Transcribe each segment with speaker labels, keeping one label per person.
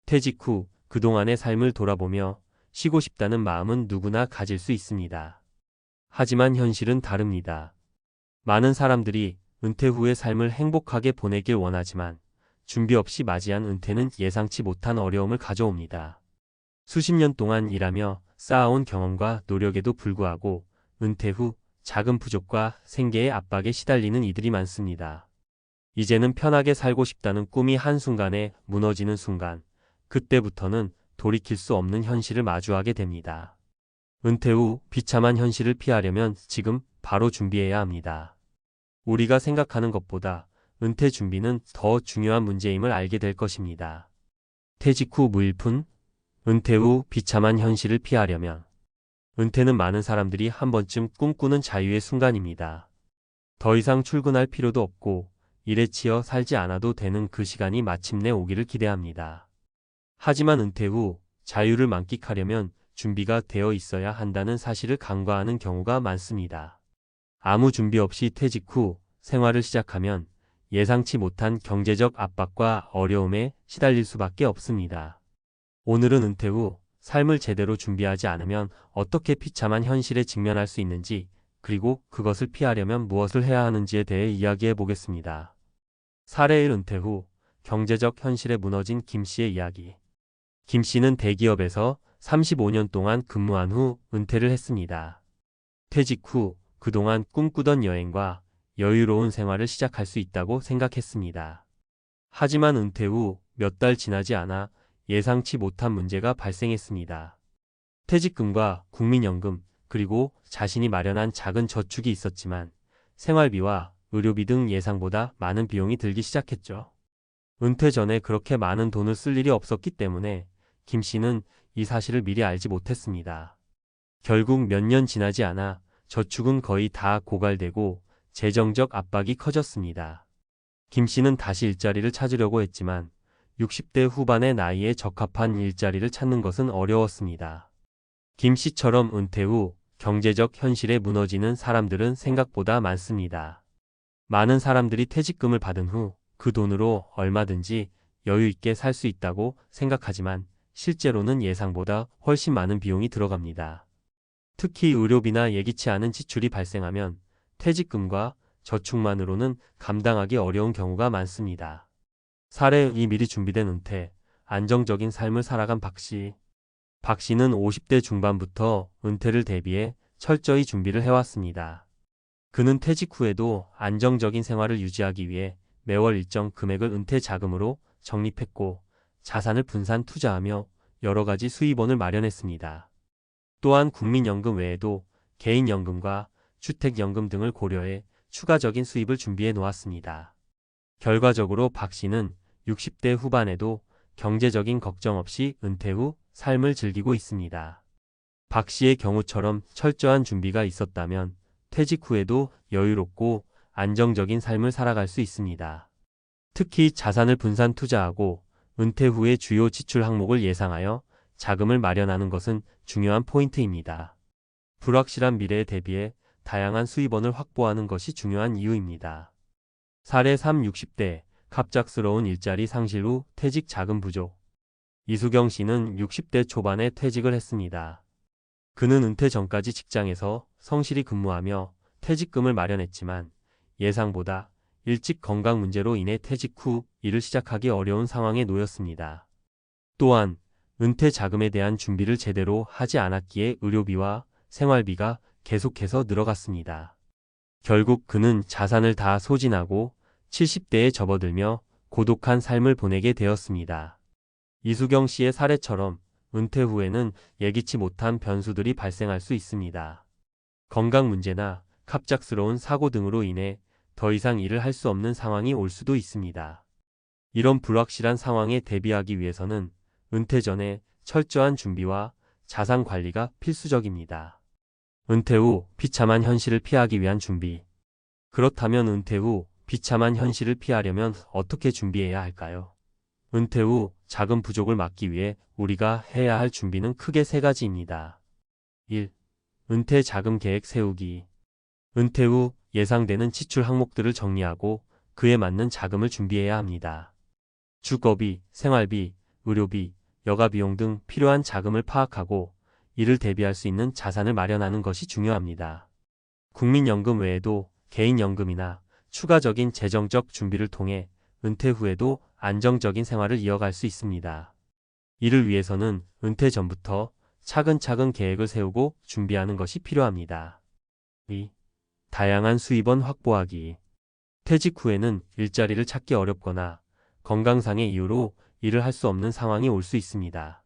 Speaker 1: 퇴직 후 그동안의 삶을 돌아보며 쉬고 싶다는 마음은 누구나 가질 수 있습니다. 하지만 현실은 다릅니다. 많은 사람들이 은퇴 후의 삶을 행복하게 보내길 원하지만 준비 없이 맞이한 은퇴는 예상치 못한 어려움을 가져옵니다. 수십 년 동안 일하며 쌓아온 경험과 노력에도 불구하고 은퇴 후 자금 부족과 생계의 압박에 시달리는 이들이 많습니다. 이제는 편하게 살고 싶다는 꿈이 한순간에 무너지는 순간, 그때부터는 돌이킬 수 없는 현실을 마주하게 됩니다. 은퇴 후 비참한 현실을 피하려면 지금 바로 준비해야 합니다. 우리가 생각하는 것보다 은퇴 준비는 더 중요한 문제임을 알게 될 것입니다. 퇴직 후 무일푼, 은퇴 후 비참한 현실을 피하려면 은퇴는 많은 사람들이 한 번쯤 꿈꾸는 자유의 순간입니다. 더 이상 출근할 필요도 없고 일에 치여 살지 않아도 되는 그 시간이 마침내 오기를 기대합니다. 하지만 은퇴 후 자유를 만끽하려면 준비가 되어 있어야 한다는 사실을 간과하는 경우가 많습니다. 아무 준비 없이 퇴직 후 생활을 시작하면 예상치 못한 경제적 압박과 어려움에 시달릴 수밖에 없습니다. 오늘은 은퇴 후 삶을 제대로 준비하지 않으면 어떻게 비참한 현실에 직면할 수 있는지, 그리고 그것을 피하려면 무엇을 해야 하는지에 대해 이야기해 보겠습니다. 사례 1. 은퇴 후 경제적 현실에 무너진 김 씨의 이야기. 김 씨는 대기업에서 35년 동안 근무한 후 은퇴를 했습니다. 퇴직 후 그동안 꿈꾸던 여행과 여유로운 생활을 시작할 수 있다고 생각했습니다. 하지만 은퇴 후 몇 달 지나지 않아 예상치 못한 문제가 발생했습니다. 퇴직금과 국민연금, 그리고 자신이 마련한 작은 저축이 있었지만 생활비와 의료비 등 예상보다 많은 비용이 들기 시작했죠. 은퇴 전에 그렇게 많은 돈을 쓸 일이 없었기 때문에 김 씨는 이 사실을 미리 알지 못했습니다. 결국 몇 년 지나지 않아 저축은 거의 다 고갈되고 재정적 압박이 커졌습니다. 김 씨는 다시 일자리를 찾으려고 했지만 60대 후반의 나이에 적합한 일자리를 찾는 것은 어려웠습니다. 김 씨처럼 은퇴 후 경제적 현실에 무너지는 사람들은 생각보다 많습니다. 많은 사람들이 퇴직금을 받은 후 그 돈으로 얼마든지 여유 있게 살 수 있다고 생각하지만 실제로는 예상보다 훨씬 많은 비용이 들어갑니다. 특히 의료비나 예기치 않은 지출이 발생하면 퇴직금과 저축만으로는 감당하기 어려운 경우가 많습니다. 사례 2. 미리 준비된 은퇴, 안정적인 삶을 살아간 박 씨. 박 씨는 50대 중반부터 은퇴를 대비해 철저히 준비를 해왔습니다. 그는 퇴직 후에도 안정적인 생활을 유지하기 위해 매월 일정 금액을 은퇴 자금으로 적립했고 자산을 분산 투자하며 여러 가지 수입원을 마련했습니다. 또한 국민연금 외에도 개인연금과 주택연금 등을 고려해 추가적인 수입을 준비해 놓았습니다. 결과적으로 박 씨는 60대 후반에도 경제적인 걱정 없이 은퇴 후 삶을 즐기고 있습니다. 박 씨의 경우처럼 철저한 준비가 있었다면 퇴직 후에도 여유롭고 안정적인 삶을 살아갈 수 있습니다. 특히 자산을 분산 투자하고 은퇴 후의 주요 지출 항목을 예상하여 자금을 마련하는 것은 중요한 포인트입니다. 불확실한 미래에 대비해 다양한 수입원을 확보하는 것이 중요한 이유입니다. 사례 3. 60대 갑작스러운 일자리 상실 후 퇴직 자금 부족. 이수경 씨는 60대 초반에 퇴직을 했습니다. 그는 은퇴 전까지 직장에서 성실히 근무하며 퇴직금을 마련했지만 예상보다 일찍 건강 문제로 인해 퇴직 후 일을 시작하기 어려운 상황에 놓였습니다. 또한 은퇴 자금에 대한 준비를 제대로 하지 않았기에 의료비와 생활비가 계속해서 늘어갔습니다. 결국 그는 자산을 다 소진하고 70대에 접어들며 고독한 삶을 보내게 되었습니다. 이수경 씨의 사례처럼 은퇴 후에는 예기치 못한 변수들이 발생할 수 있습니다. 건강 문제나 갑작스러운 사고 등으로 인해 더 이상 일을 할 수 없는 상황이 올 수도 있습니다. 이런 불확실한 상황에 대비하기 위해서는 은퇴 전에 철저한 준비와 자산 관리가 필수적입니다. 은퇴 후 비참한 현실을 피하기 위한 준비. 그렇다면 은퇴 후 비참한 현실을 피하려면 어떻게 준비해야 할까요? 은퇴 후 자금 부족을 막기 위해 우리가 해야 할 준비는 크게 세 가지입니다. 1. 은퇴 자금 계획 세우기. 은퇴 후 예상되는 지출 항목들을 정리하고 그에 맞는 자금을 준비해야 합니다. 주거비, 생활비, 의료비, 여가 비용 등 필요한 자금을 파악하고 이를 대비할 수 있는 자산을 마련하는 것이 중요합니다. 국민연금 외에도 개인연금이나 추가적인 재정적 준비를 통해 은퇴 후에도 안정적인 생활을 이어갈 수 있습니다. 이를 위해서는 은퇴 전부터 차근차근 계획을 세우고 준비하는 것이 필요합니다. 2. 다양한 수입원 확보하기. 퇴직 후에는 일자리를 찾기 어렵거나 건강상의 이유로 일을 할 수 없는 상황이 올 수 있습니다.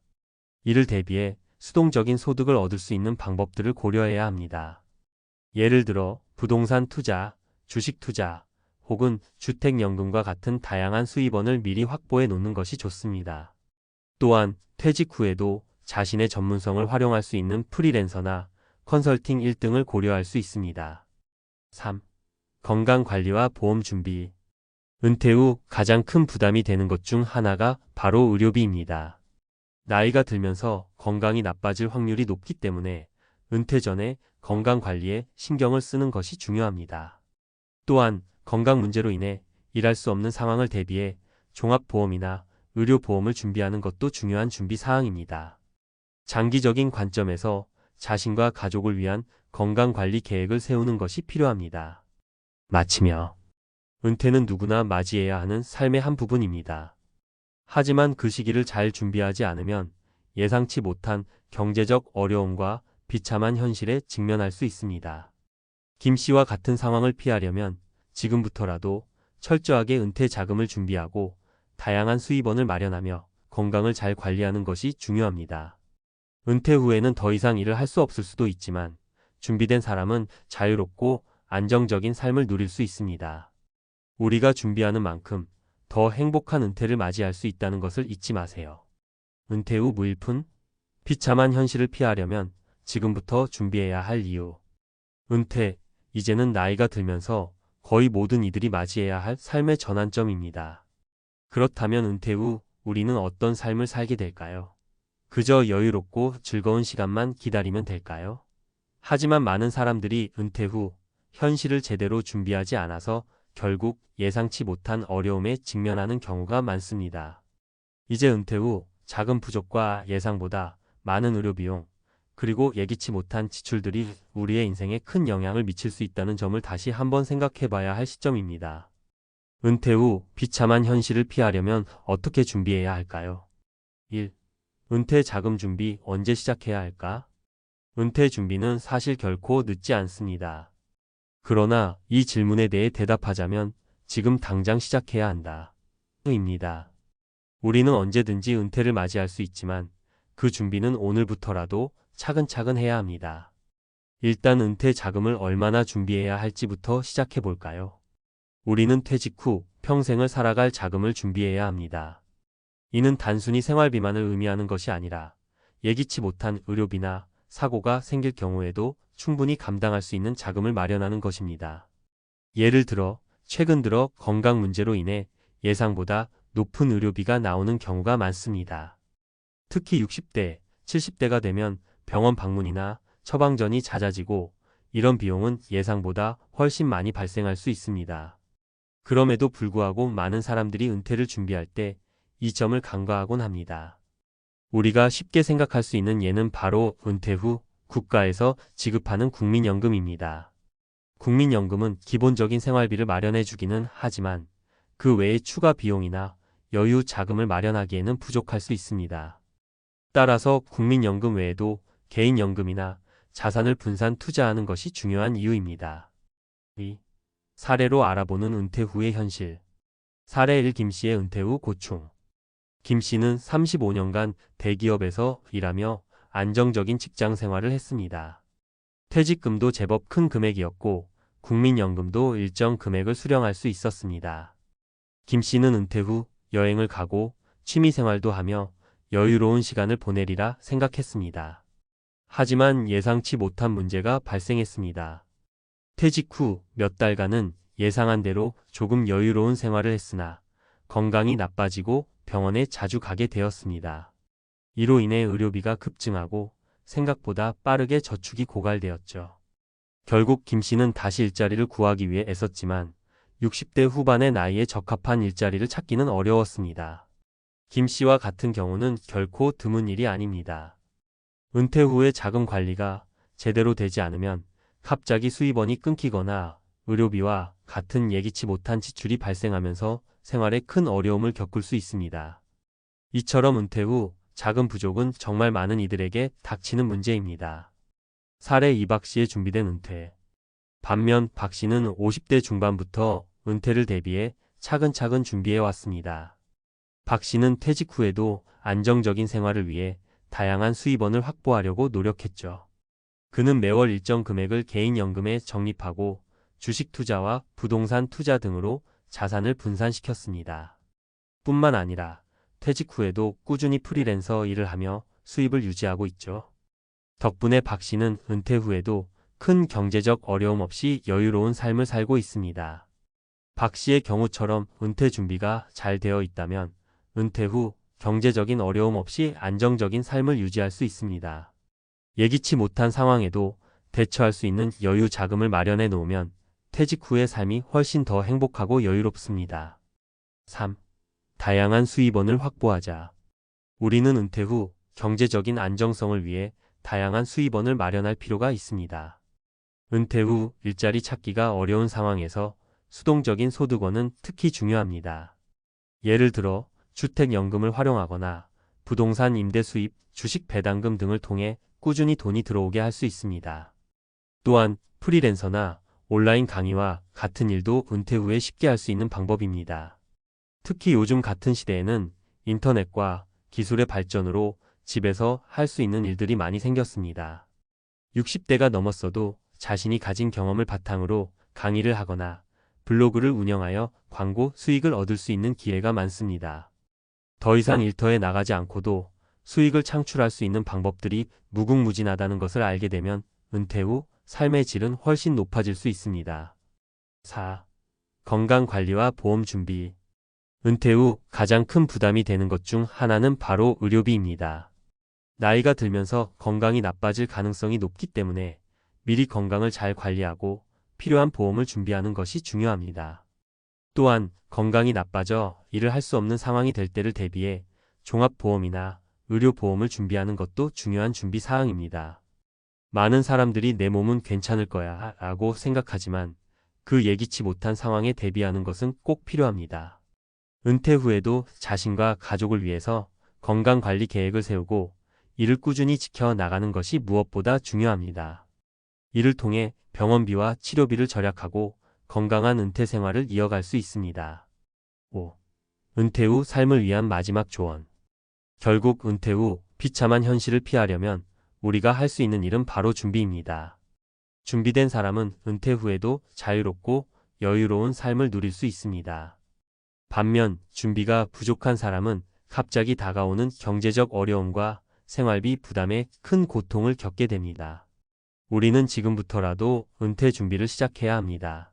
Speaker 1: 이를 대비해 수동적인 소득을 얻을 수 있는 방법들을 고려해야 합니다. 예를 들어 부동산 투자, 주식 투자, 혹은 주택연금과 같은 다양한 수입원을 미리 확보해 놓는 것이 좋습니다. 또한 퇴직 후에도 자신의 전문성을 활용할 수 있는 프리랜서나 컨설팅 일 등을 고려할 수 있습니다. 3. 건강관리와 보험 준비. 은퇴 후 가장 큰 부담이 되는 것 중 하나가 바로 의료비입니다. 나이가 들면서 건강이 나빠질 확률이 높기 때문에 은퇴 전에 건강관리에 신경을 쓰는 것이 중요합니다. 또한 건강 문제로 인해 일할 수 없는 상황을 대비해 종합보험이나 의료보험을 준비하는 것도 중요한 준비 사항입니다. 장기적인 관점에서 자신과 가족을 위한 건강관리 계획을 세우는 것이 필요합니다. 마치며 은퇴는 누구나 맞이해야 하는 삶의 한 부분입니다. 하지만 그 시기를 잘 준비하지 않으면 예상치 못한 경제적 어려움과 비참한 현실에 직면할 수 있습니다. 김 씨와 같은 상황을 피하려면 지금부터라도 철저하게 은퇴 자금을 준비하고 다양한 수입원을 마련하며 건강을 잘 관리하는 것이 중요합니다. 은퇴 후에는 더 이상 일을 할 수 없을 수도 있지만 준비된 사람은 자유롭고 안정적인 삶을 누릴 수 있습니다. 우리가 준비하는 만큼 더 행복한 은퇴를 맞이할 수 있다는 것을 잊지 마세요. 은퇴 후 무일푼? 비참한 현실을 피하려면 지금부터 준비해야 할 이유. 은퇴, 이제는 나이가 들면서 거의 모든 이들이 맞이해야 할 삶의 전환점입니다. 그렇다면 은퇴 후 우리는 어떤 삶을 살게 될까요? 그저 여유롭고 즐거운 시간만 기다리면 될까요? 하지만 많은 사람들이 은퇴 후 현실을 제대로 준비하지 않아서 결국 예상치 못한 어려움에 직면하는 경우가 많습니다. 이제 은퇴 후 자금 부족과 예상보다 많은 의료비용, 그리고 예기치 못한 지출들이 우리의 인생에 큰 영향을 미칠 수 있다는 점을 다시 한번 생각해 봐야 할 시점입니다. 은퇴 후 비참한 현실을 피하려면 어떻게 준비해야 할까요? 1. 은퇴 자금 준비 언제 시작해야 할까? 은퇴 준비는 사실 결코 늦지 않습니다. 그러나 이 질문에 대해 대답하자면 지금 당장 시작해야 한다. 입니다. 우리는 언제든지 은퇴를 맞이할 수 있지만 그 준비는 오늘부터라도 차근차근 해야 합니다. 일단 은퇴 자금을 얼마나 준비해야 할지부터 시작해 볼까요? 우리는 퇴직 후 평생을 살아갈 자금을 준비해야 합니다. 이는 단순히 생활비만을 의미하는 것이 아니라 예기치 못한 의료비나 사고가 생길 경우에도 충분히 감당할 수 있는 자금을 마련하는 것입니다. 예를 들어 최근 들어 건강 문제로 인해 예상보다 높은 의료비가 나오는 경우가 많습니다. 특히 60대, 70대가 되면 병원 방문이나 처방전이 잦아지고 이런 비용은 예상보다 훨씬 많이 발생할 수 있습니다. 그럼에도 불구하고 많은 사람들이 은퇴를 준비할 때 이 점을 간과하곤 합니다. 우리가 쉽게 생각할 수 있는 예는 바로 은퇴 후 국가에서 지급하는 국민연금입니다. 국민연금은 기본적인 생활비를 마련해 주기는 하지만 그 외에 추가 비용이나 여유 자금을 마련하기에는 부족할 수 있습니다. 따라서 국민연금 외에도 개인연금이나 자산을 분산 투자하는 것이 중요한 이유입니다. 2. 사례로 알아보는 은퇴 후의 현실. 사례 1. 김 씨의 은퇴 후 고충. 김 씨는 35년간 대기업에서 일하며 안정적인 직장 생활을 했습니다. 퇴직금도 제법 큰 금액이었고 국민연금도 일정 금액을 수령할 수 있었습니다. 김 씨는 은퇴 후 여행을 가고 취미생활도 하며 여유로운 시간을 보내리라 생각했습니다. 하지만 예상치 못한 문제가 발생했습니다. 퇴직 후 몇 달간은 예상한 대로 조금 여유로운 생활을 했으나 건강이 나빠지고 병원에 자주 가게 되었습니다. 이로 인해 의료비가 급증하고 생각보다 빠르게 저축이 고갈되었죠. 결국 김 씨는 다시 일자리를 구하기 위해 애썼지만 60대 후반의 나이에 적합한 일자리를 찾기는 어려웠습니다. 김 씨와 같은 경우는 결코 드문 일이 아닙니다. 은퇴 후의 자금 관리가 제대로 되지 않으면 갑자기 수입원이 끊기거나 의료비와 같은 예기치 못한 지출이 발생하면서 생활에 큰 어려움을 겪을 수 있습니다. 이처럼 은퇴 후 자금 부족은 정말 많은 이들에게 닥치는 문제입니다. 사례 2. 박 씨의 준비된 은퇴. 반면 박 씨는 50대 중반부터 은퇴를 대비해 차근차근 준비해 왔습니다. 박 씨는 퇴직 후에도 안정적인 생활을 위해 다양한 수입원을 확보하려고 노력했죠. 그는 매월 일정 금액을 개인연금에 적립하고 주식 투자와 부동산 투자 등으로 자산을 분산시켰습니다. 뿐만 아니라 퇴직 후에도 꾸준히 프리랜서 일을 하며 수입을 유지하고 있죠. 덕분에 박 씨는 은퇴 후에도 큰 경제적 어려움 없이 여유로운 삶을 살고 있습니다. 박 씨의 경우처럼 은퇴 준비가 잘 되어 있다면 은퇴 후 경제적인 어려움 없이 안정적인 삶을 유지할 수 있습니다. 예기치 못한 상황에도 대처할 수 있는 여유 자금을 마련해 놓으면 퇴직 후의 삶이 훨씬 더 행복하고 여유롭습니다. 3. 다양한 수입원을 확보하자. 우리는 은퇴 후 경제적인 안정성을 위해 다양한 수입원을 마련할 필요가 있습니다. 은퇴 후 일자리 찾기가 어려운 상황에서 수동적인 소득원은 특히 중요합니다. 예를 들어 주택연금을 활용하거나 부동산 임대 수입, 주식 배당금 등을 통해 꾸준히 돈이 들어오게 할 수 있습니다. 또한 프리랜서나 온라인 강의와 같은 일도 은퇴 후에 쉽게 할 수 있는 방법입니다. 특히 요즘 같은 시대에는 인터넷과 기술의 발전으로 집에서 할 수 있는 일들이 많이 생겼습니다. 60대가 넘었어도 자신이 가진 경험을 바탕으로 강의를 하거나 블로그를 운영하여 광고 수익을 얻을 수 있는 기회가 많습니다. 더 이상 일터에 나가지 않고도 수익을 창출할 수 있는 방법들이 무궁무진하다는 것을 알게 되면 은퇴 후 삶의 질은 훨씬 높아질 수 있습니다. 4. 건강관리와 보험 준비. 은퇴 후 가장 큰 부담이 되는 것 중 하나는 바로 의료비입니다. 나이가 들면서 건강이 나빠질 가능성이 높기 때문에 미리 건강을 잘 관리하고 필요한 보험을 준비하는 것이 중요합니다. 또한 건강이 나빠져 일을 할 수 없는 상황이 될 때를 대비해 종합보험이나 의료보험을 준비하는 것도 중요한 준비 사항입니다. 많은 사람들이 내 몸은 괜찮을 거야 라고 생각하지만 그 예기치 못한 상황에 대비하는 것은 꼭 필요합니다. 은퇴 후에도 자신과 가족을 위해서 건강관리 계획을 세우고 이를 꾸준히 지켜나가는 것이 무엇보다 중요합니다. 이를 통해 병원비와 치료비를 절약하고 건강한 은퇴 생활을 이어갈 수 있습니다. 5. 은퇴 후 삶을 위한 마지막 조언. 결국 은퇴 후 비참한 현실을 피하려면 우리가 할 수 있는 일은 바로 준비입니다. 준비된 사람은 은퇴 후에도 자유롭고 여유로운 삶을 누릴 수 있습니다. 반면 준비가 부족한 사람은 갑자기 다가오는 경제적 어려움과 생활비 부담에 큰 고통을 겪게 됩니다. 우리는 지금부터라도 은퇴 준비를 시작해야 합니다.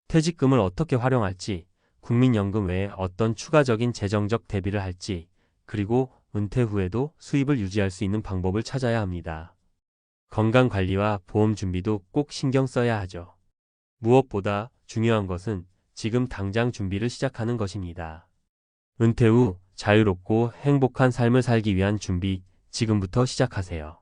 Speaker 1: 퇴직금을 어떻게 활용할지, 국민연금 외에 어떤 추가적인 재정적 대비를 할지, 그리고 은퇴 후에도 수입을 유지할 수 있는 방법을 찾아야 합니다. 건강관리와 보험 준비도 꼭 신경 써야 하죠. 무엇보다 중요한 것은 지금 당장 준비를 시작하는 것입니다. 은퇴 후 자유롭고 행복한 삶을 살기 위한 준비, 지금부터 시작하세요.